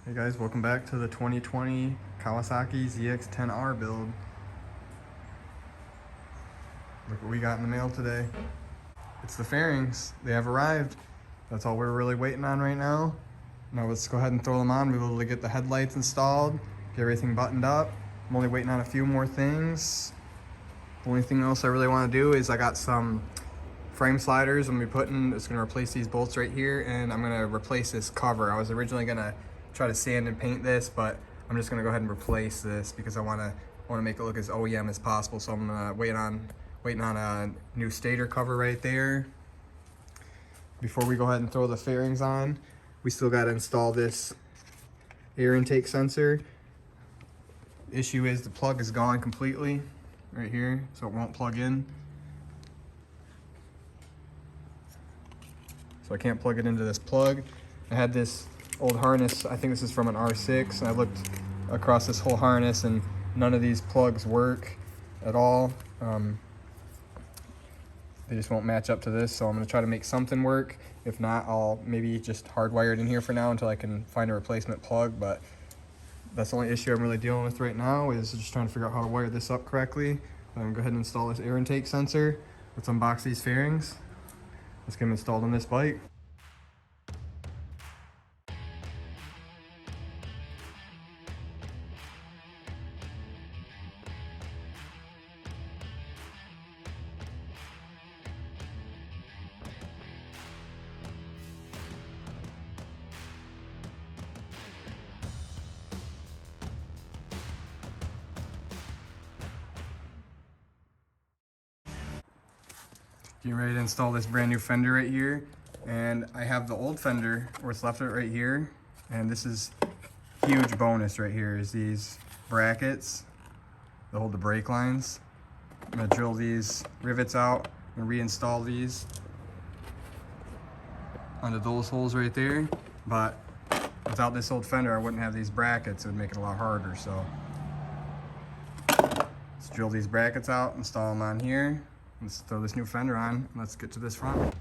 Hey guys, welcome back to the 2020 Kawasaki ZX10R build. Look what we got in the mail today. It's the fairings. They have arrived. That's all we're really waiting on right now. Now let's go ahead and throw them on. We'll be able to get the headlights installed, get everything buttoned up. I'm only waiting on a few more things. The only thing else I really want to do is I got some frame sliders I'm gonna be putting. It's gonna replace these bolts right here, and I'm gonna replace this cover. I was originally gonna try to sand and paint this, but I'm just gonna go ahead and replace this because I wanna make it look as OEM as possible. So I'm waiting on a new stator cover right there. Before we go ahead and throw the fairings on, we still gotta install this air intake sensor. Issue is the plug is gone completely right here, so it won't plug in. So I can't plug it into this plug. I had this old harness, I think this is from an R6, and I looked across this whole harness and none of these plugs work at all. They just won't match up to this, so I'm gonna try to make something work. If not, I'll maybe just hardwire it in here for now until I can find a replacement plug, but that's the only issue I'm really dealing with right now, is just trying to figure out how to wire this up correctly. I'm gonna go ahead and install this air intake sensor. Let's unbox these fairings. Let's get them installed on this bike. Getting ready to install this brand new fender right here, and I have the old fender, what's left of it right here, and this is huge bonus right here is these brackets that hold the brake lines. I'm gonna drill these rivets out and reinstall these onto those holes right there, but without this old fender I wouldn't have these brackets. It would make it a lot harder. So let's drill these brackets out, install them on here. Let's throw this new fender on, and let's get to this front.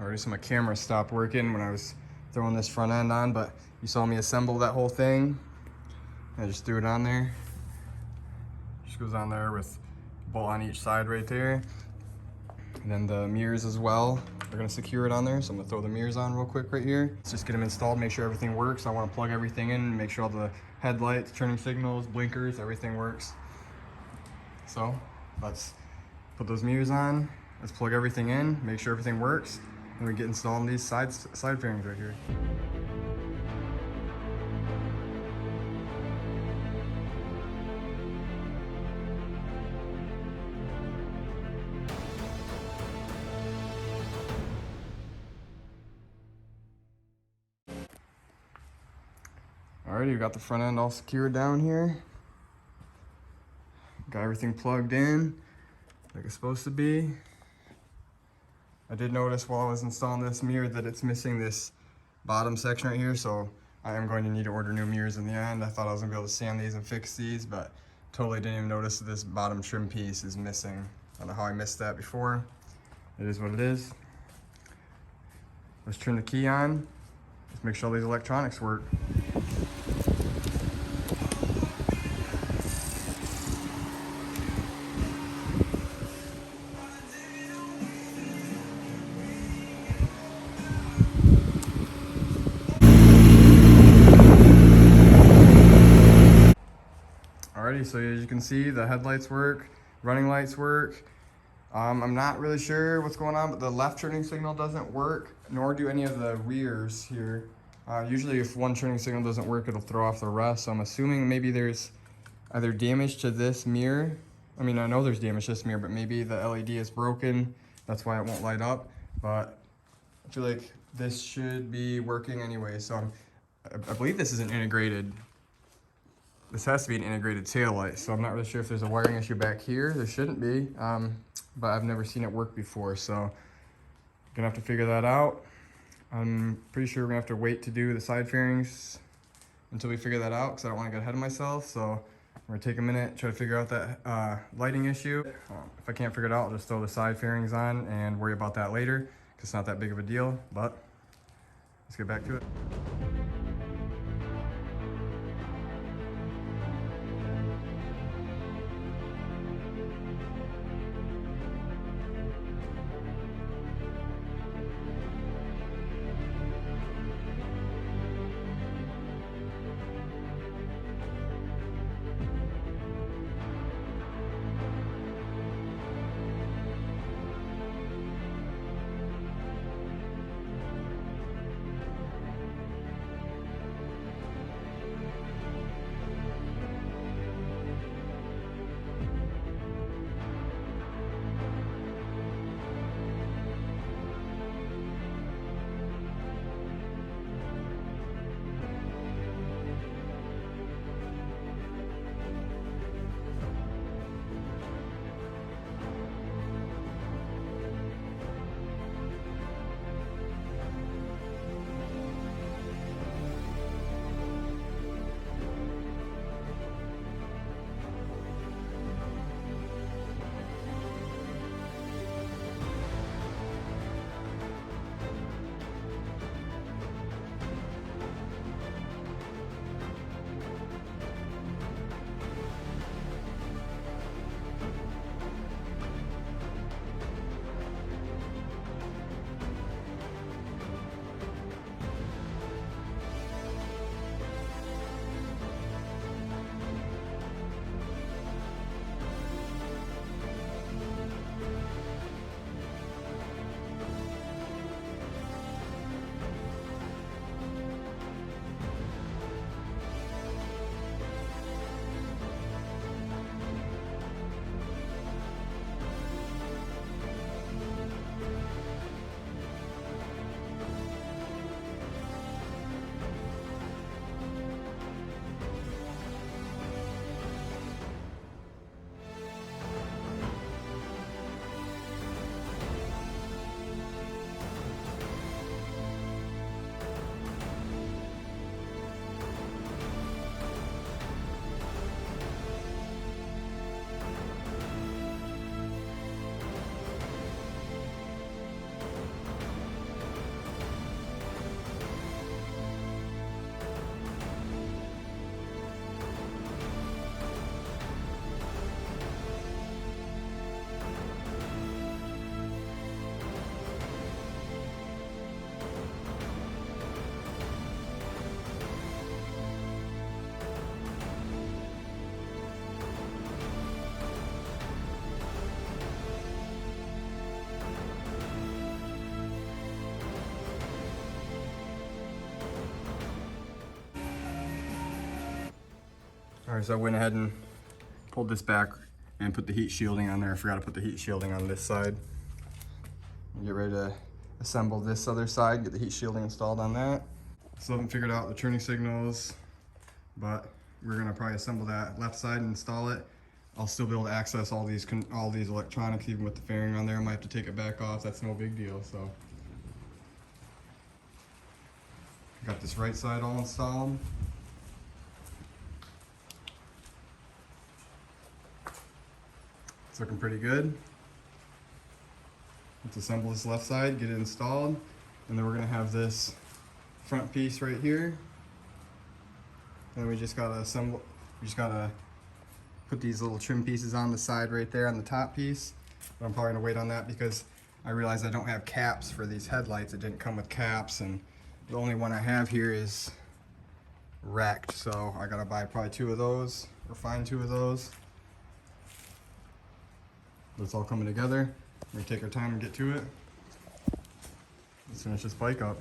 Already, so my camera stopped working when I was throwing this front end on, but you saw me assemble that whole thing. I just threw it on there. Just goes on there with a bolt on each side right there. And then the mirrors as well. We're gonna secure it on there, so I'm gonna throw the mirrors on real quick right here. Let's just get them installed, make sure everything works. I wanna plug everything in, make sure all the headlights, turning signals, blinkers, everything works. So let's put those mirrors on. Let's plug everything in, make sure everything works, and we get installing these side fairings right here. Alrighty, we got the front end all secured down here. Got everything plugged in like it's supposed to be. I did notice while I was installing this mirror that it's missing this bottom section right here, so I am going to need to order new mirrors in the end. I thought I was gonna be able to sand these and fix these, but totally didn't even notice that this bottom trim piece is missing. I don't know how I missed that before. It is what it is. Let's turn the key on. Let's make sure all these electronics work. Alrighty, so as you can see, the headlights work, running lights work. I'm not really sure what's going on, but the left turning signal doesn't work, nor do any of the rears here. Usually if one turning signal doesn't work, it'll throw off the rest. So I'm assuming maybe there's either damage to this mirror. I mean, I know there's damage to this mirror, but maybe the LED is broken. That's why it won't light up. But I feel like this should be working anyway. So I believe this is an integrated. This has to be an integrated tail light, so I'm not really sure if there's a wiring issue back here. There shouldn't be, but I've never seen it work before, so gonna have to figure that out. I'm pretty sure we're gonna have to wait to do the side fairings until we figure that out, because I don't want to get ahead of myself. So I'm gonna take a minute, try to figure out that lighting issue. If I can't figure it out, I'll just throw the side fairings on and worry about that later, because it's not that big of a deal. But let's get back to it. All right, so I went ahead and pulled this back and put the heat shielding on there. I forgot to put the heat shielding on this side. Get ready to assemble this other side, get the heat shielding installed on that. Still haven't figured out the turning signals, but we're gonna probably assemble that left side and install it. I'll still be able to access all these electronics, even with the fairing on there. I might have to take it back off. That's no big deal. So, got this right side all installed. It's looking pretty good. Let's assemble this left side, get it installed, and then we're gonna have this front piece right here. And we just gotta assemble. We just gotta put these little trim pieces on the side right there on the top piece. But I'm probably gonna wait on that because I realized I don't have caps for these headlights. It didn't come with caps, and the only one I have here is wrecked. So I gotta buy probably 2 of those, or find 2 of those. But it's all coming together. We're gonna take our time and get to it. Let's finish this bike up.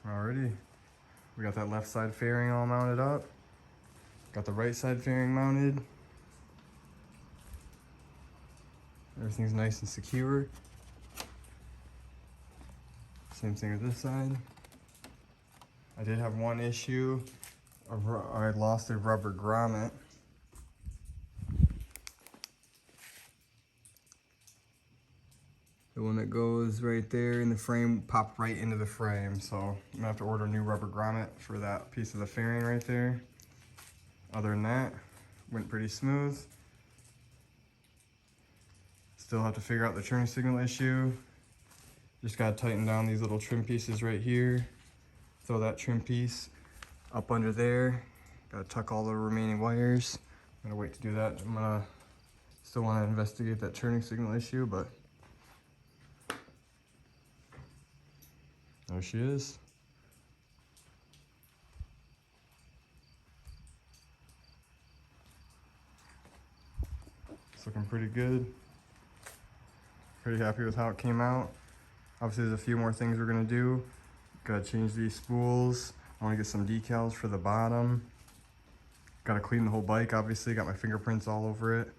Alrighty, we got that left side fairing all mounted up. Got the right side fairing mounted. Everything's nice and secure. Same thing with this side. I did have one issue. I lost a rubber grommet. The one that goes right there in the frame popped right into the frame. So I'm gonna have to order a new rubber grommet for that piece of the fairing right there. Other than that, went pretty smooth. Still have to figure out the turning signal issue. Just gotta tighten down these little trim pieces right here. Throw that trim piece up under there. Gotta tuck all the remaining wires. I'm gonna wait to do that. I'm gonna still wanna investigate that turning signal issue, but there she is. It's looking pretty good. Pretty happy with how it came out. Obviously there's a few more things we're gonna do. Gotta change these spools. I want to get some decals for the bottom. Got to clean the whole bike, obviously. Got my fingerprints all over it.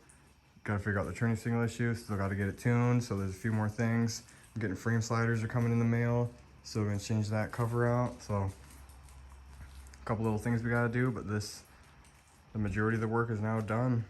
Got to figure out the turning signal issue. Still got to get it tuned. So there's a few more things. I'm getting frame sliders are coming in the mail. Still going to change that cover out. So a couple little things we got to do, but the majority of the work is now done.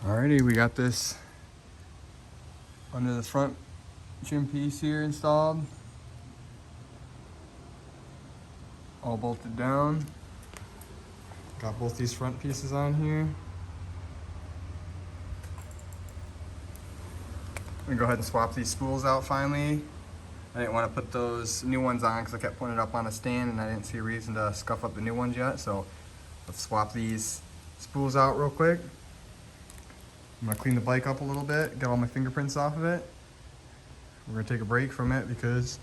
Alrighty, we got this under the front trim piece here installed. All bolted down. Got both these front pieces on here. I'm gonna go ahead and swap these spools out finally. I didn't want to put those new ones on because I kept putting it up on a stand and I didn't see a reason to scuff up the new ones yet. So let's swap these spools out real quick. I'm gonna clean the bike up a little bit, get all my fingerprints off of it. We're gonna take a break from it because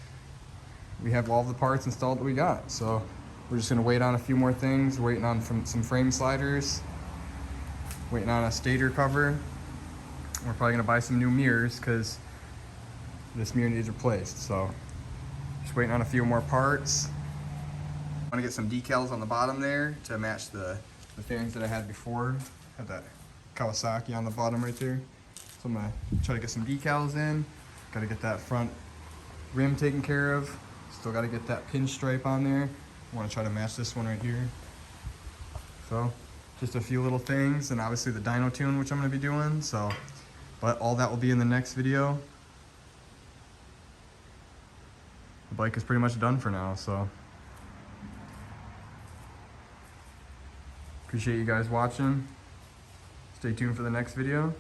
we have all the parts installed that we got. So we're just gonna wait on a few more things, waiting on some frame sliders, waiting on a stator cover. We're probably gonna buy some new mirrors because this mirror needs replaced. So just waiting on a few more parts. I wanna get some decals on the bottom there to match the fairings that I had before. Had that Kawasaki on the bottom right there. So I'm gonna try to get some decals in. Gotta get that front rim taken care of. Still gotta get that pinstripe on there. I wanna try to match this one right here. So just a few little things, and obviously the dyno tune, which I'm gonna be doing. So, but all that will be in the next video. The bike is pretty much done for now, so. Appreciate you guys watching. Stay tuned for the next video.